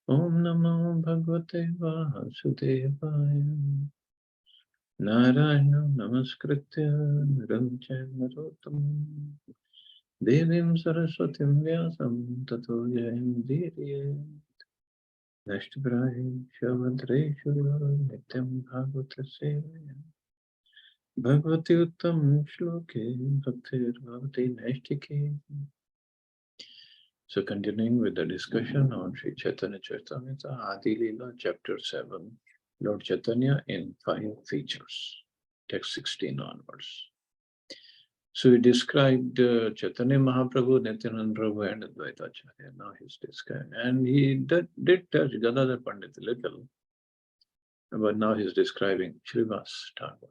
Om Namo Bhagavate Vasudevaya. Narayana Namaskritya Naram Chaiva Narottam Devim Saraswatim Vyasam Tato Jayamudiriye Nashtaprahi Shavadreshu Nityam Bhagavata Sevaya Bhagavati Uttam Shloke Bhaktir Bhavati Nashtike. So continuing with the discussion on Sri Chaitanya Charitamrita, Adi Lila, Chapter 7, Lord Chaitanya in 5 features, text 16 onwards. So he described Chaitanya Mahaprabhu, Nityananda Prabhu and Advaita Acharya. Now he's describing, and he did touch Gadadhar Pandit a little, but now he's describing Srivas Thakur.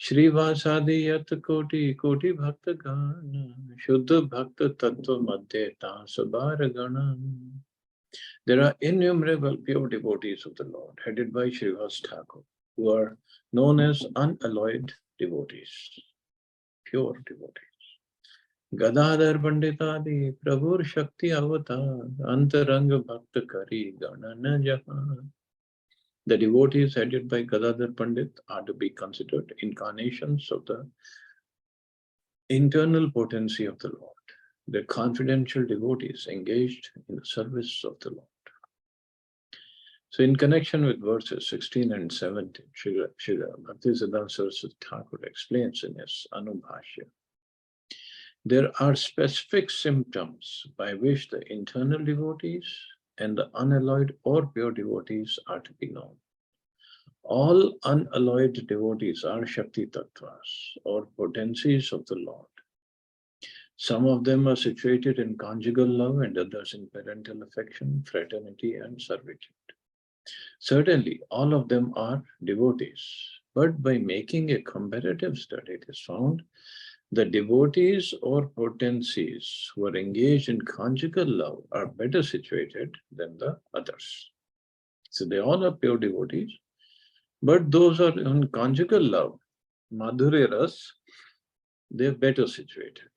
Shrivasadi yat koti koti bhakta gana Shuddha bhakta tattva madhya tasabar gana. There are innumerable pure devotees of the Lord, headed by Srivas Thakur, who are known as unalloyed devotees, pure devotees. Gadadhar Panditadi Prabhur Shakti Avatar Antaranga Bhakta Kari Ganana Jahan. The devotees headed by Gadadhar Pandit are to be considered incarnations of the internal potency of the Lord. The confidential devotees engaged in the service of the Lord. So in connection with verses 16 and 17, Srila Bhaktisiddhanta Saraswati Thakur explains in his Anubhashya, there are specific symptoms by which the internal devotees and the unalloyed or pure devotees are to be known. All unalloyed devotees are Shakti Tattvas or potencies of the Lord. Some of them are situated in conjugal love and others in parental affection, fraternity and servitude. Certainly, all of them are devotees, but by making a comparative study, it is found the devotees or potencies who are engaged in conjugal love are better situated than the others. So they all are pure devotees, but those are in conjugal love, Madhurya Ras, they're better situated.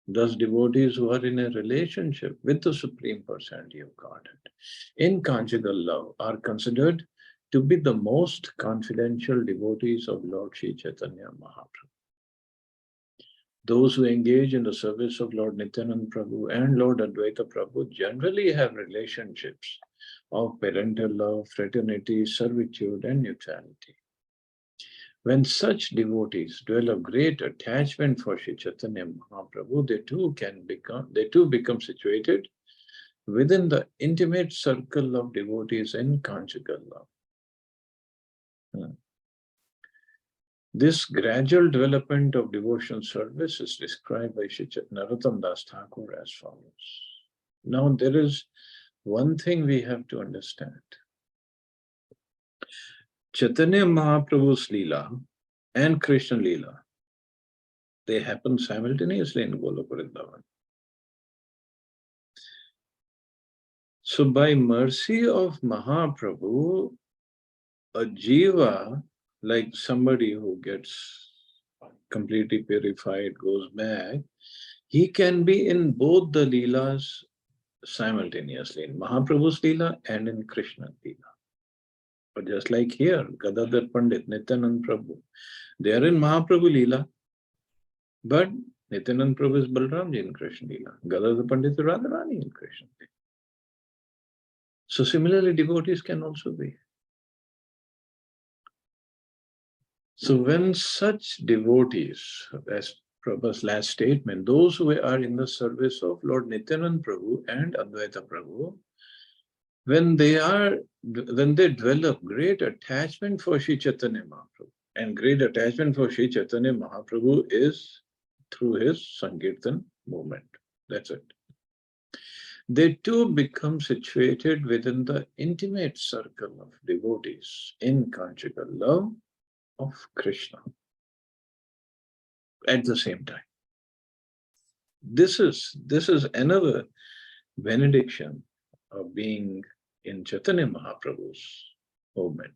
Thus, devotees who are in a relationship with the Supreme Personality of Godhead in conjugal love are considered to be the most confidential devotees of Lord Sri Chaitanya Mahaprabhu. Those who engage in the service of Lord Nityananda Prabhu and Lord Advaita Prabhu generally have relationships of parental love, fraternity, servitude, and neutrality. When such devotees develop great attachment for Sri Chaitanya Mahaprabhu, they too become situated within the intimate circle of devotees in conjugal love. This gradual development of devotion service is described by Sri Narottam Das Thakur as follows. Now, there is one thing we have to understand. Chaitanya Mahaprabhu's Leela and Krishna Leela, they happen simultaneously in Goloka Vrindavan. So by mercy of Mahaprabhu, a jiva, like somebody who gets completely purified, goes back, he can be in both the Leelas simultaneously, in Mahaprabhu's Leela and in Krishna's Leela. But just like here, Gadadhar Pandit, Nityananda Prabhu, they are in Mahaprabhu Leela, but Nityananda Prabhu is Balramji in Krishna Leela. Gadadhar Pandit is Radharani in Krishna Leela. So similarly, devotees can also be. So when such devotees, as Prabhupada's last statement, those who are in the service of Lord Nityananda Prabhu and Advaita Prabhu, when they develop great attachment for Sri Chaitanya Mahaprabhu, and great attachment for Sri Chaitanya Mahaprabhu is through his Sankirtan movement. That's it. They too become situated within the intimate circle of devotees in conjugal love of Krishna at the same time. This is another benediction of being in Chaitanya Mahaprabhu's movement.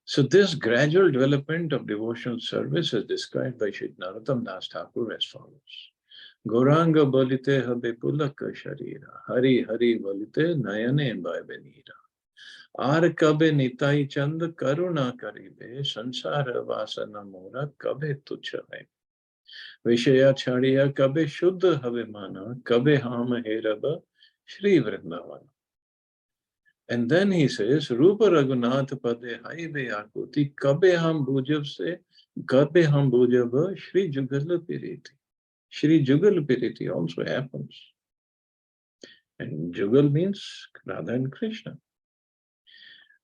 So this gradual development of devotional service is described by Sri Narottam Das Thakur as follows. Gauranga bolite habe pulaka sharira, Hari Hari bolite nayane baibenira. Ar kabe nitai chand karuna karibe, sansara vasana mora kabe tuchha hai. Vishaya chadiya kabe shuddha have mana, kabe ham heraba, Shri Vrindavana. And then he says, Rupa Raghunath Pade Haive Akuti Kabe Ham Bhujav se Kabe Ham Bhujava Shri Jugal Piriti. Shri Jugal Piriti also happens. And Jugal means Radha and Krishna.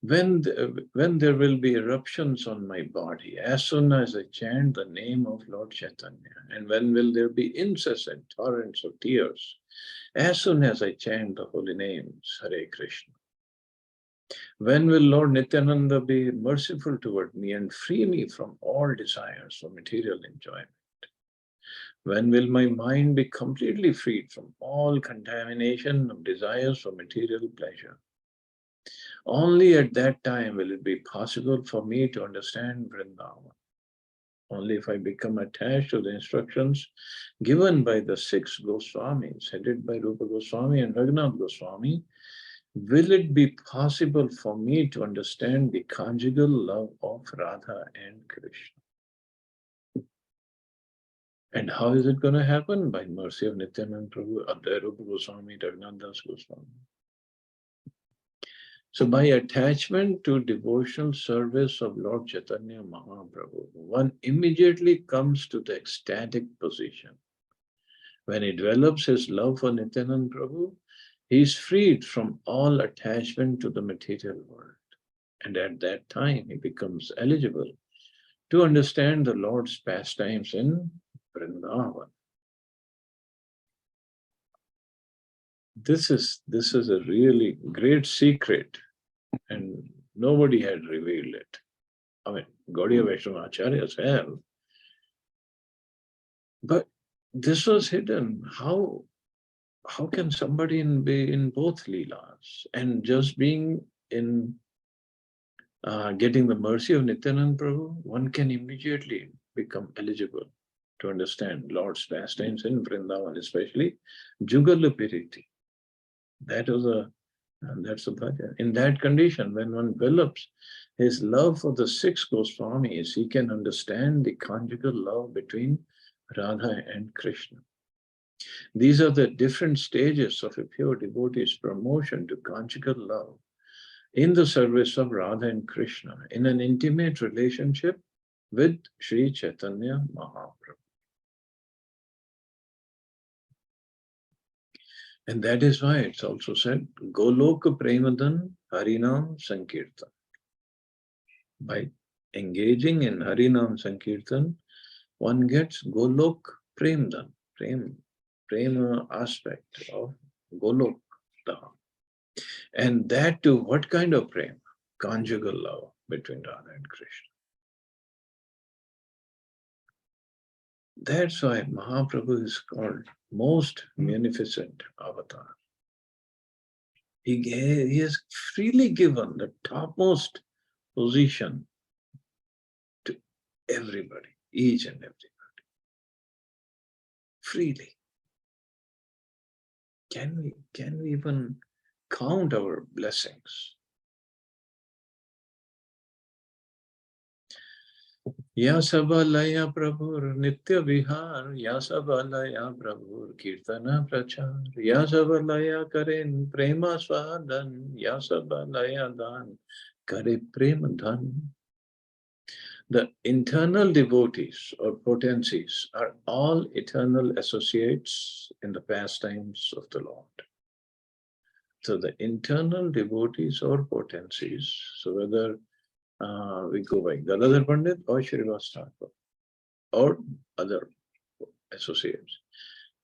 When there will be eruptions on my body, as soon as I chant the name of Lord Chaitanya, and when will there be incessant torrents of tears, as soon as I chant the holy names, Hare Krishna. When will Lord Nityananda be merciful toward me and free me from all desires for material enjoyment? When will my mind be completely freed from all contamination of desires for material pleasure? Only at that time will it be possible for me to understand Vrindavan. Only if I become attached to the instructions given by the 6 Goswamis, headed by Rupa Goswami and Raghunath Goswami, will it be possible for me to understand the conjugal love of Radha and Krishna? And how is it going to happen? By mercy of Nityananda Prabhu, Rupa Goswami, Raghunath Das Goswami. So by attachment to devotional service of Lord Chaitanya Mahaprabhu, one immediately comes to the ecstatic position. When he develops his love for Nityananda Prabhu, he is freed from all attachment to the material world. And at that time, he becomes eligible to understand the Lord's pastimes in Vrindavan. This is a really great secret, and nobody had revealed it. I mean, Gaudiya Vaishnava Acharyas have, but this was hidden. How can somebody be in both Leelas and just being in getting the mercy of Nityananda Prabhu, one can immediately become eligible to understand Lord's pastimes in Vrindavan, especially Jugal Piriti. That's a bhajan. In that condition, when one develops his love for the 6 Goswamis, he can understand the conjugal love between Radha and Krishna. These are the different stages of a pure devotee's promotion to conjugal love in the service of Radha and Krishna, in an intimate relationship with Sri Chaitanya Mahaprabhu. And that is why it's also said, Goloka Premadan Harinam Sankirtan. By engaging in Harinam Sankirtan, one gets Golok Premadan, Prema aspect of Golok Dham. And that too, what kind of prema? Conjugal love between Radha and Krishna. That's why Mahaprabhu is called most munificent avatar. He has freely given the topmost position to everybody, each and everybody. Freely. Can we even count our blessings? Yasabalaya Prabhur Nitya Vihar, Yasabalaya Prabhur Kirtana Prachar, Yasabalaya Karen Prema Swadan, Yasabalaya Dan Kare Prema Dhan. The internal devotees or potencies are all eternal associates in the pastimes of the Lord. So the internal devotees or potencies, so whether we go by Gadadhar Pandit or Srinivas Thakur or other associates,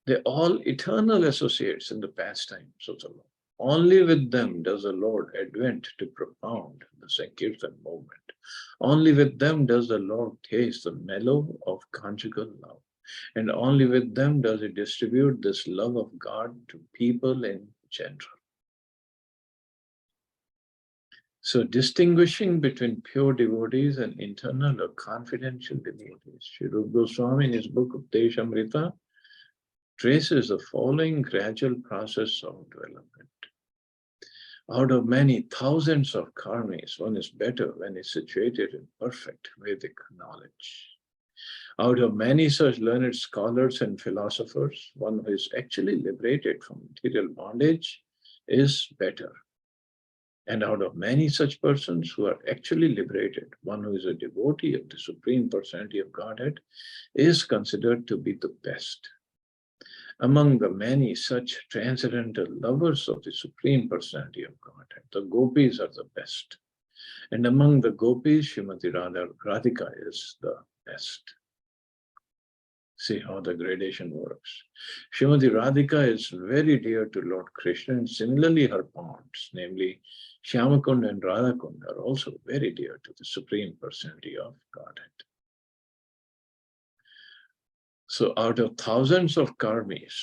they're all eternal associates in the pastimes of the Lord. Only with them does the Lord advent to propound the Sankirtan movement. Only with them does the Lord taste the mellow of conjugal love. And only with them does he distribute this love of God to people in general. So distinguishing between pure devotees and internal or confidential devotees. Sri Rupa Goswami in his book of Deshamrita traces the following gradual process of development. Out of many thousands of karmis, one is better when is situated in perfect Vedic knowledge. Out of many such learned scholars and philosophers, one who is actually liberated from material bondage is better. And out of many such persons who are actually liberated, one who is a devotee of the Supreme Personality of Godhead is considered to be the best. Among the many such transcendental lovers of the Supreme Personality of Godhead, the gopis are the best. And among the gopis, Srimati Radhika is the best. See how the gradation works. Srimati Radhika is very dear to Lord Krishna, and similarly her ponds, namely Shyamakund and Radhakund, are also very dear to the Supreme Personality of Godhead. So out of thousands of karmis,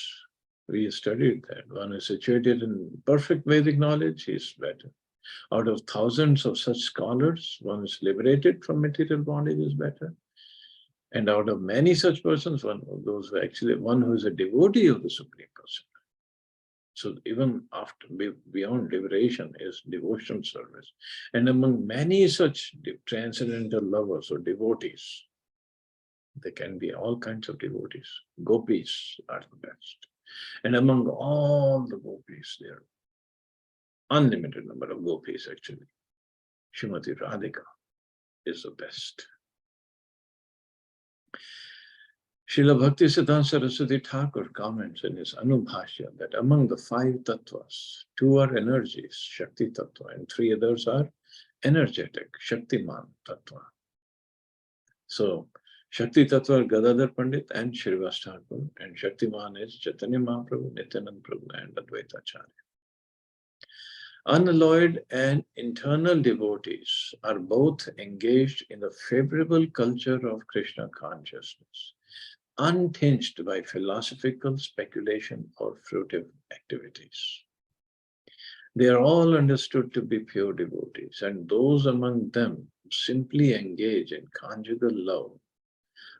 we studied that one is situated in perfect Vedic knowledge, he is better. Out of thousands of such scholars, one is liberated from material bondage is better. And out of many such persons, one of those who actually, one who is a devotee of the Supreme Person. So even after, beyond liberation is devotion service. And among many such transcendental lovers or devotees, there can be all kinds of devotees. Gopis are the best. And among all the gopis, there are unlimited number of gopis actually. Srimati Radhika is the best. Srila Bhaktisiddhanta Saraswati Thakur comments in his Anubhashya that among the 5 tattvas, 2 are energies, Shakti tattva, and 3 others are energetic, Shaktiman tattva. So, Shakti tattva are Gadadhar Pandit and Shrivas Thakur, and Shaktiman is Chaitanya Mahaprabhu, Nityanand Prabhu, and Advaita Acharya. Unalloyed and internal devotees are both engaged in the favorable culture of Krishna consciousness, untinged by philosophical speculation or fruitive activities. They are all understood to be pure devotees, and those among them who simply engage in conjugal love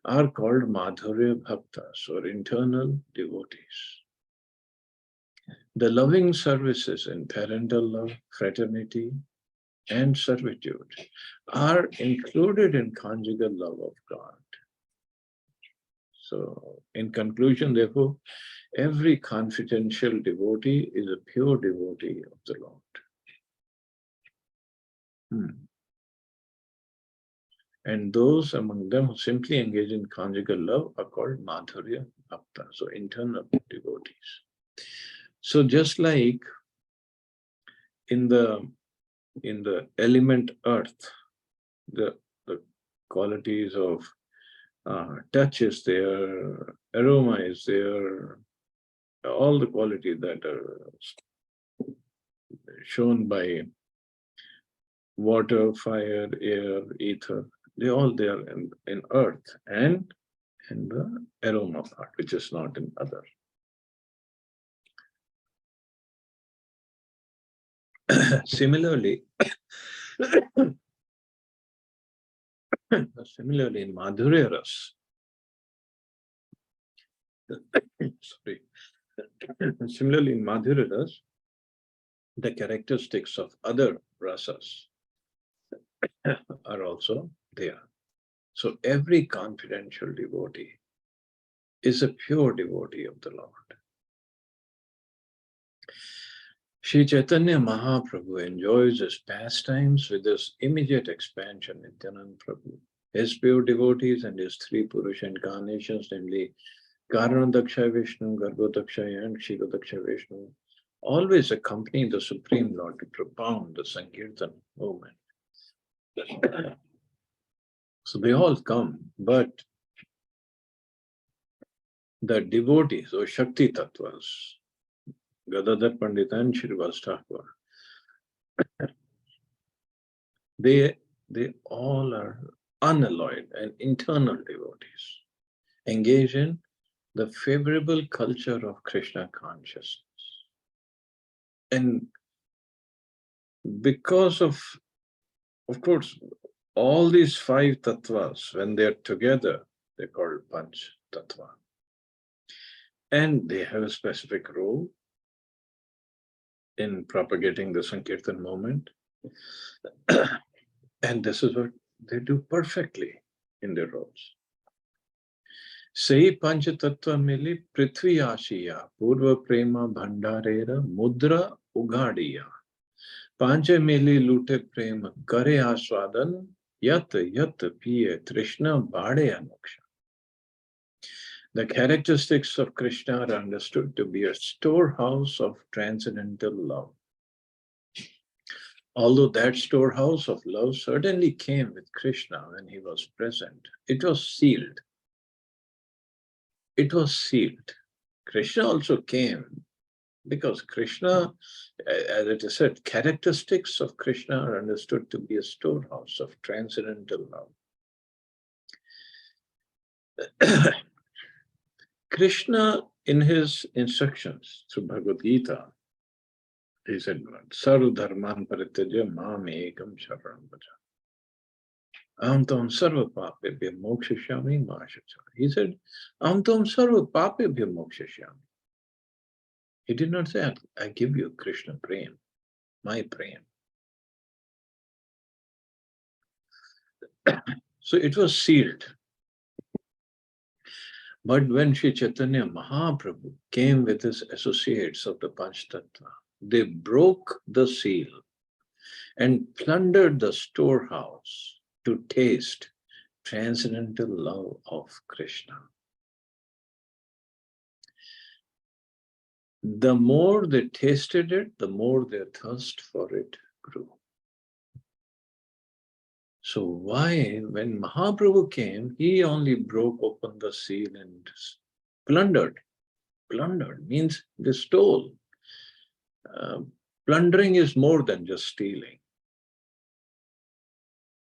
are called Madhurya Bhaktas or internal devotees. The loving services in parental love, fraternity, and servitude are included in conjugal love of God. So, in conclusion, therefore, every confidential devotee is a pure devotee of the Lord. And those among them who simply engage in conjugal love are called Madhurya Bhakta, so internal devotees. So just like in the element earth, the qualities of touch is there, aroma is there, all the qualities that are shown by water, fire, air, ether, they're all there in earth and in the aroma part, which is not in other. Similarly, in Madhurya Ras, similarly in Madhurya Ras, the characteristics of other rasas are also there. So every confidential devotee is a pure devotee of the Lord. Sri Chaitanya Mahaprabhu enjoys his pastimes with his immediate expansion, Nityanand Prabhu. His pure devotees and his 3 Purusha incarnations, namely Karanadaksha Vishnu, Garbhodaksha, and Kshirodaksha Vishnu, always accompany the Supreme Lord to propound the Sankirtan movement. So they all come, but the devotees or Shakti Tattvas, Gadadhar Pandit and Shrivas Thakur, they all are unalloyed and internal devotees, engaged in the favorable culture of Krishna consciousness. And because of Of course, all these five tattvas, when they're together, they're called Panch Tattva. And they have a specific role in propagating the Sankirtan movement. And this is what they do perfectly in their roles. Sei Panch Tattva mili Prithvi Ashiya, Purva Prema Bhandarera, Mudra Ugadiya. Panche mili lute prema kare aswadan, yat yat piye Krishna bade amoksha. The characteristics of Krishna are understood to be a storehouse of transcendental love. Although that storehouse of love certainly came with Krishna when he was present, it was sealed. It was sealed. Krishna also came because Krishna, as it is said, characteristics of Krishna are understood to be a storehouse of transcendental love. Krishna, in his instructions through Bhagavad Gita, he said, Sarva dharman parityaja mam ekam sharanam bhaja. Aham tam sarva papebhya mokshashyami ma shacha. He said, Aham tam sarva papebhya mokshashyami. He did not say, I give you Krishna prem, my prem. So it was sealed. But when Sri Chaitanya Mahaprabhu came with his associates of the Panch Tattva, they broke the seal and plundered the storehouse to taste transcendental love of Krishna. The more they tasted it, the more their thirst for it grew. So why, when Mahaprabhu came, he only broke open the seal and plundered. Plundered means they stole. Plundering is more than just stealing.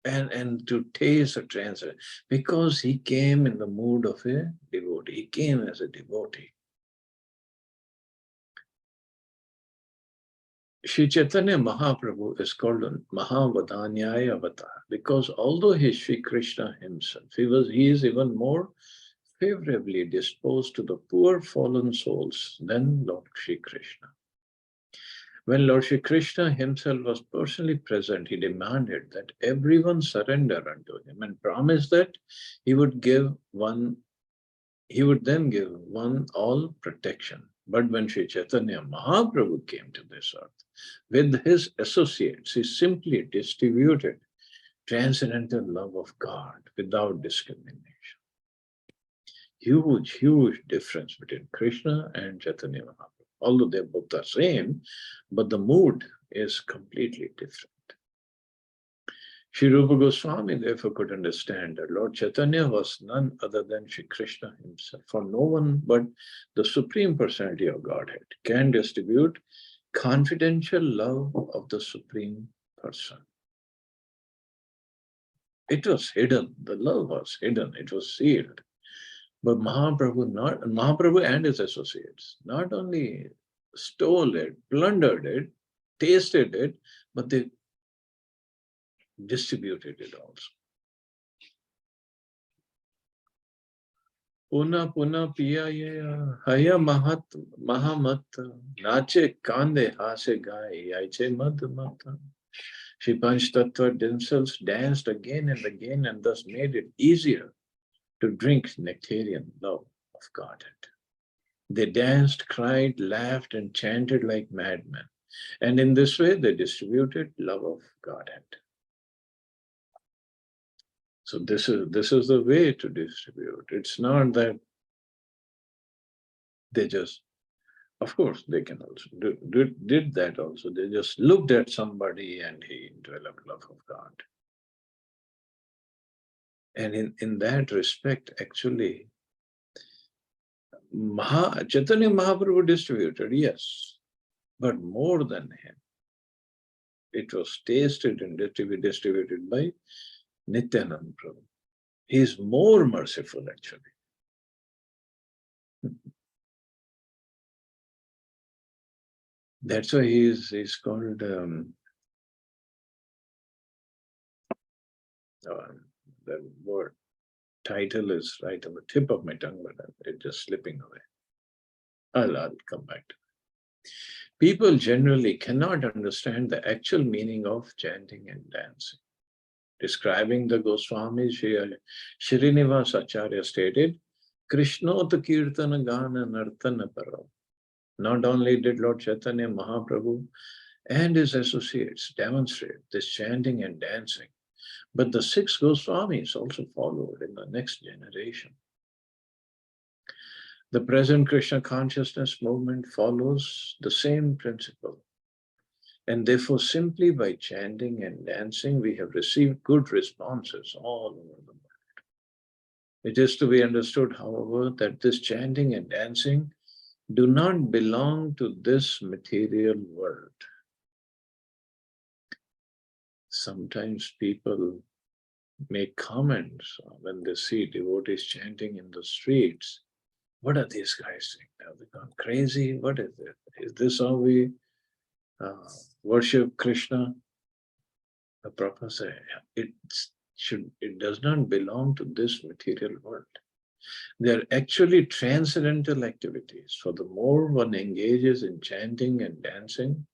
And to taste a transcendent, because he came in the mood of a devotee. He came as a devotee. Sri Chaitanya Mahaprabhu is called Mahavadanyaya Avatar because although he is Sri Krishna himself, he is even more favorably disposed to the poor fallen souls than Lord Sri Krishna. When Lord Sri Krishna himself was personally present, he demanded that everyone surrender unto him and promised that he would then give one all protection. But when Sri Chaitanya Mahaprabhu came to this earth, with his associates, he simply distributed transcendental love of God without discrimination. Huge, huge difference between Krishna and Chaitanya Mahaprabhu. Although they're both the same, but the mood is completely different. Sri Rupa Goswami therefore could understand that Lord Chaitanya was none other than Sri Krishna himself. For no one but the Supreme Personality of Godhead can distribute confidential love of the Supreme Person. It was hidden. The love was hidden. It was sealed. But Mahaprabhu and his associates not only stole it, plundered it, tasted it, but they distributed it also. Puna puna piya haya mahamat nache kande hase gai yaiche mad mata. Shri Panch Tattva themselves danced again and again and thus made it easier to drink nectarian love of Godhead. They danced, cried, laughed, and chanted like madmen. And in this way, they distributed love of Godhead. So this is the way to distribute. It's not that they just, of course, they can also did that also. They just looked at somebody and he developed love of God. And in that respect, actually, Chaitanya Mahaprabhu distributed, yes, but more than him. It was tasted and distributed by Nityananda Prabhu. He is more merciful, actually. That's why he's called The word title is right on the tip of my tongue, but it's just slipping away. I'll come back to it. People generally cannot understand the actual meaning of chanting and dancing. Describing the Goswami, Srinivas Acharya stated, Krishnot Kirtana Gana Nartana Parav. Not only did Lord Chaitanya Mahaprabhu and his associates demonstrate this chanting and dancing, but the 6 Goswamis also followed in the next generation. The present Krishna consciousness movement follows the same principle. And therefore, simply by chanting and dancing, we have received good responses all over the world. It is to be understood, however, that this chanting and dancing do not belong to this material world. Sometimes people make comments when they see devotees chanting in the streets. What are these guys doing? Have they gone crazy? What is it? Is this how we worship Krishna? The Prabhupada said, it does not belong to this material world. They are actually transcendental activities. For the more one engages in chanting and dancing,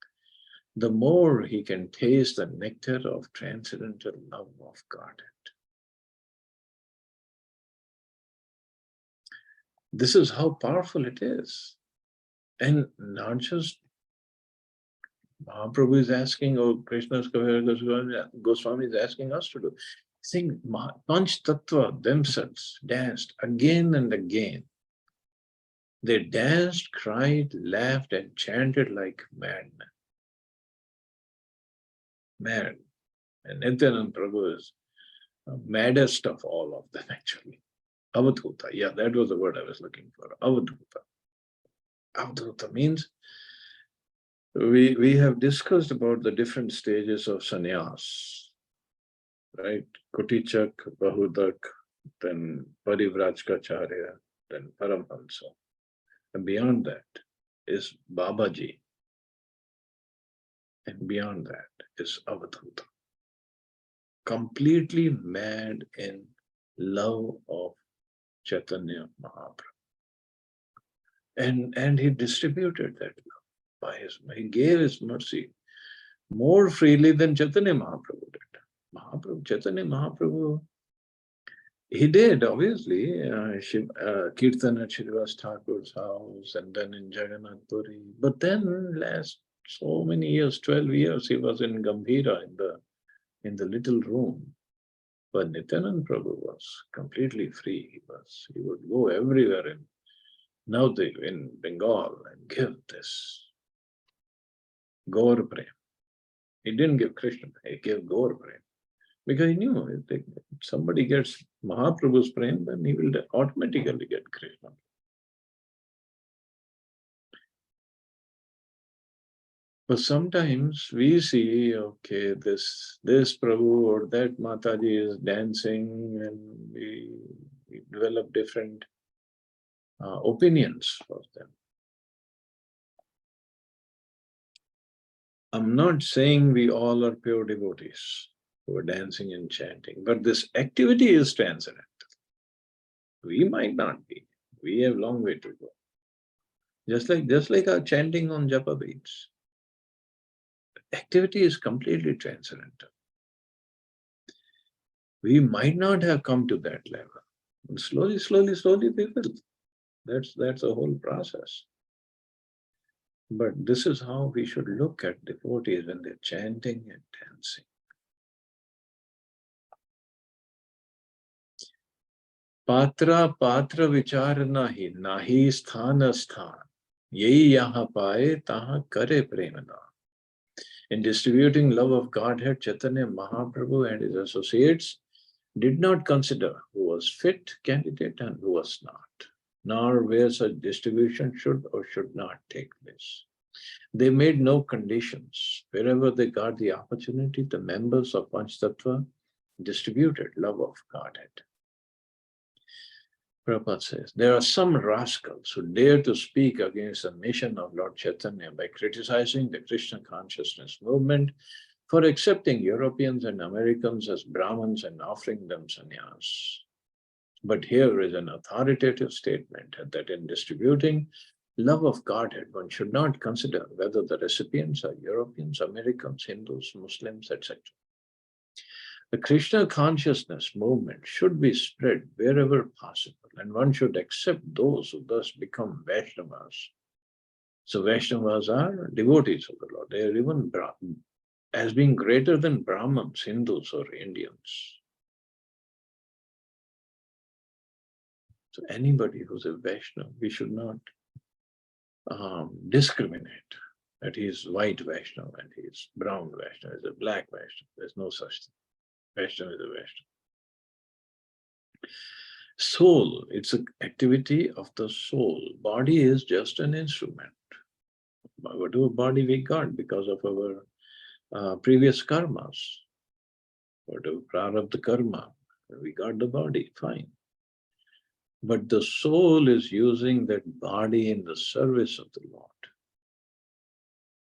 the more he can taste the nectar of transcendental love of Godhead. This is how powerful it is. And not just Mahaprabhu is asking, or Krishna's Goswami is asking us to do. Think Panch Tattva themselves danced again and again. They danced, cried, laughed, and chanted like madmen. Mad. And Nityananda Prabhu is maddest of all of them, actually. Avadhuta. Yeah, that was the word I was looking for. Avadhuta. Avadhuta means we have discussed about the different stages of sannyas, right? Kutichak, Bahudak, then Parivrajkacharya, then Paramhansa. And beyond that is Babaji. And beyond that is Avadhuta. Completely mad in love of Chaitanya Mahaprabhu. And he distributed that love he gave his mercy more freely than Chaitanya Mahaprabhu did. Chaitanya Mahaprabhu, he did, obviously, Kirtan at Srinivas Thakur's house and then in Jagannath Puri. But then last so many years, 12 years, he was in Gambhira in the little room. But Nityananda Prabhu was completely free. He would go everywhere in Bengal and give this Gaur Prem. He didn't give Krishna, he gave Gaur Prem. Because he knew if somebody gets Mahaprabhu's Prem, then he will automatically get Krishna. But sometimes we see, okay, this Prabhu or that Mataji is dancing, and we develop different opinions for them. I'm not saying we all are pure devotees who are dancing and chanting, but this activity is transcendental. We might not be. We have a long way to go. Just like our chanting on japa beads. Activity is completely transcendental. We might not have come to that level. And slowly we will. That's a whole process. But this is how we should look at devotees when they're chanting and dancing. Patra vichar nahi sthana sthan. Yehi yaha paye taha kare premana. In distributing love of Godhead, Chaitanya Mahaprabhu and his associates did not consider who was fit candidate and who was not, nor where such distribution should or should not take place. They made no conditions. Wherever they got the opportunity, the members of Panchtattva distributed love of Godhead. Prabhupada says, there are some rascals who dare to speak against the mission of Lord Chaitanya by criticizing the Krishna consciousness movement for accepting Europeans and Americans as Brahmins and offering them sannyas. But here is an authoritative statement that in distributing love of Godhead, one should not consider whether the recipients are Europeans, Americans, Hindus, Muslims, etc. The Krishna consciousness movement should be spread wherever possible, and one should accept those who thus become Vaishnavas. So Vaishnavas are devotees of the Lord. They are even as being greater than Brahmins, Hindus, or Indians. So anybody who's a Vaishnava, we should not discriminate that he is white Vaishnava and he is brown Vaishnava, is a black Vaishnava. There's no such thing. Vaishnava is a Vaishnava. Soul, it's an activity of the soul. Body is just an instrument. Whatever body we got because of our previous karmas, whatever prarabdha karma, we got the body, fine. But the soul is using that body in the service of the Lord.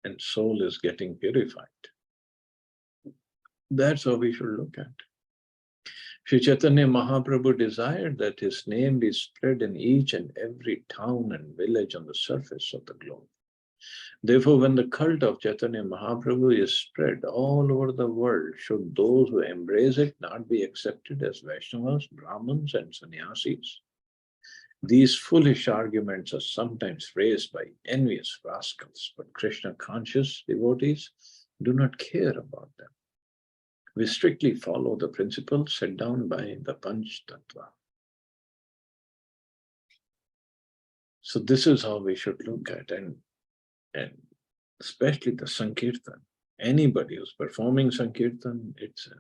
And soul is getting purified. That's how we should look at it. Sri Chaitanya Mahaprabhu desired that his name be spread in each and every town and village on the surface of the globe. Therefore, when the cult of Chaitanya Mahaprabhu is spread all over the world, should those who embrace it not be accepted as Vaishnavas, Brahmins, and Sannyasis? These foolish arguments are sometimes raised by envious rascals, but Krishna-conscious devotees do not care about them. We strictly follow the principles set down by the Panch Tattva. So this is how we should look at it, and especially the Sankirtan. Anybody who's performing Sankirtan, it's a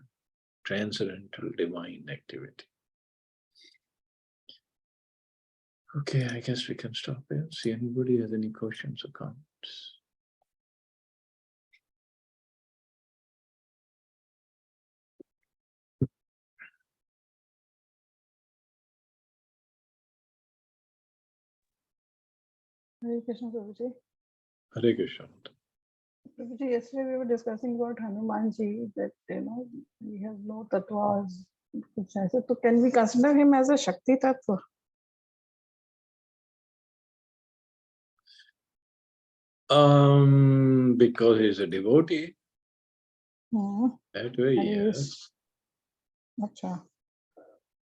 transcendental divine activity. Okay, I guess we can stop here. See anybody has any questions or comments? Hare Krishna, Prabhuji. Hare Krishna. Prabhuji, yesterday we were discussing about Hanumanji, that, we have no tattvas. So can we consider him as a Shakti tattva? Because he's a devotee. That way, And yes. Achha.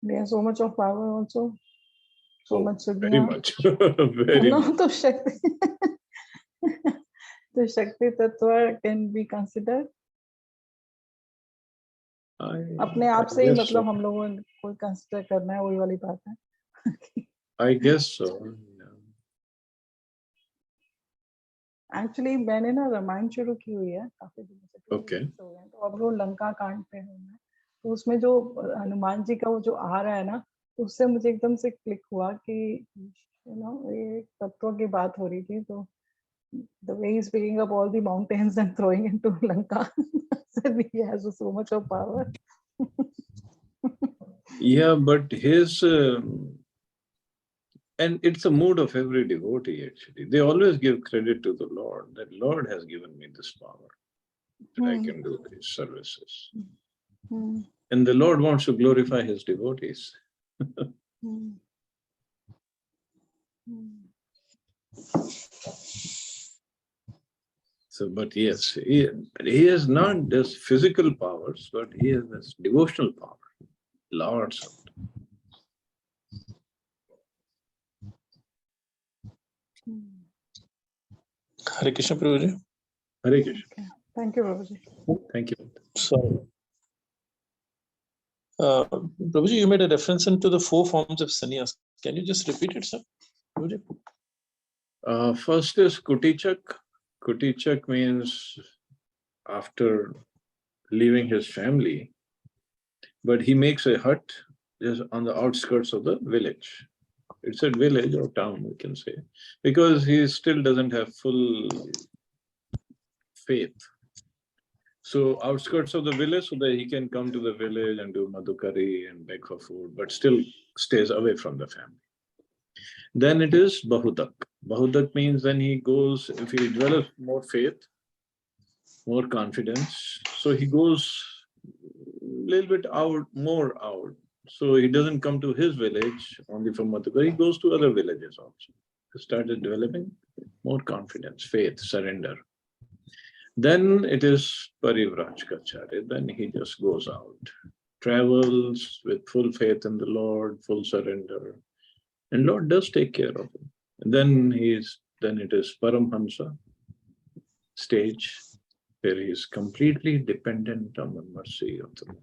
He has so much of power also. So much very much. Very no, much. तो Shakti. The Shakti tattva can be considered. अपने आप से ही मतलब हम लोगों को consider करना है, वही वाली बात है. I guess so. Actually, मैंने ना रामायण शुरू की हुई है काफी दिनों से. Okay. तो अब वो लंका कांड पे हूँ मैं. तो उसमें जो हनुमान जी का वो जो आ रहा है ना, उससे मुझे एकदम से क्लिक हुआ कि ये तत्व की बात हो रही थी. तो the way he's picking up all the mountains and throwing into Lanka, he has so much of power. Yeah, but his and it's a mood of every devotee actually. They always give credit to the Lord, that Lord has given me this power, that I can do these services. And the Lord wants to glorify his devotees. So, but yes, he has not just physical powers, but he has this devotional power, lots of it. Hare Krishna, Prabhuji. Hare Krishna. Okay. Thank you, Prabhuji. Thank you. So, Prabhuji, you made a reference into the 4 forms of sannyas. Can you just repeat it, sir? Prabhuji? First is Kutichak. Kutichak means after leaving his family, but he makes a hut just on the outskirts of the village. It's a village or town, we can say, because he still doesn't have full faith. So outskirts of the village so that he can come to the village and do madhukari and beg for food, but still stays away from the family. Then it is Bahudak. Bahudak means then he goes, if he develops more faith, more confidence. So he goes a little bit more out. So he doesn't come to his village only for Madhukar, he goes to other villages also. He started developing more confidence, faith, surrender. Then it is Parivrajkacharya. Then he just goes out, travels with full faith in the Lord, full surrender. And Lord does take care of him. And then it is Paramhansa stage, where he is completely dependent on the mercy of the Lord.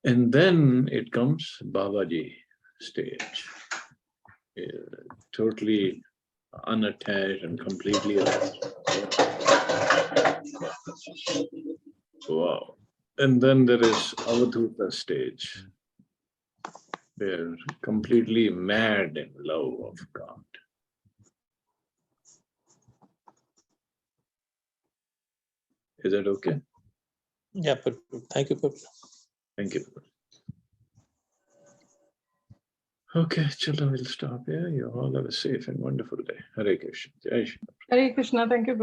And then it comes Babaji stage, totally unattached and completely wow. And then there is Avadhuta stage, where completely mad in love of God. Is that okay? Yeah, perfect. Thank you, Prabhu. Thank you. Okay, children, we'll stop here. You all have a safe and wonderful day. Hare Krishna. Jai Shri. Hare Krishna. Thank you.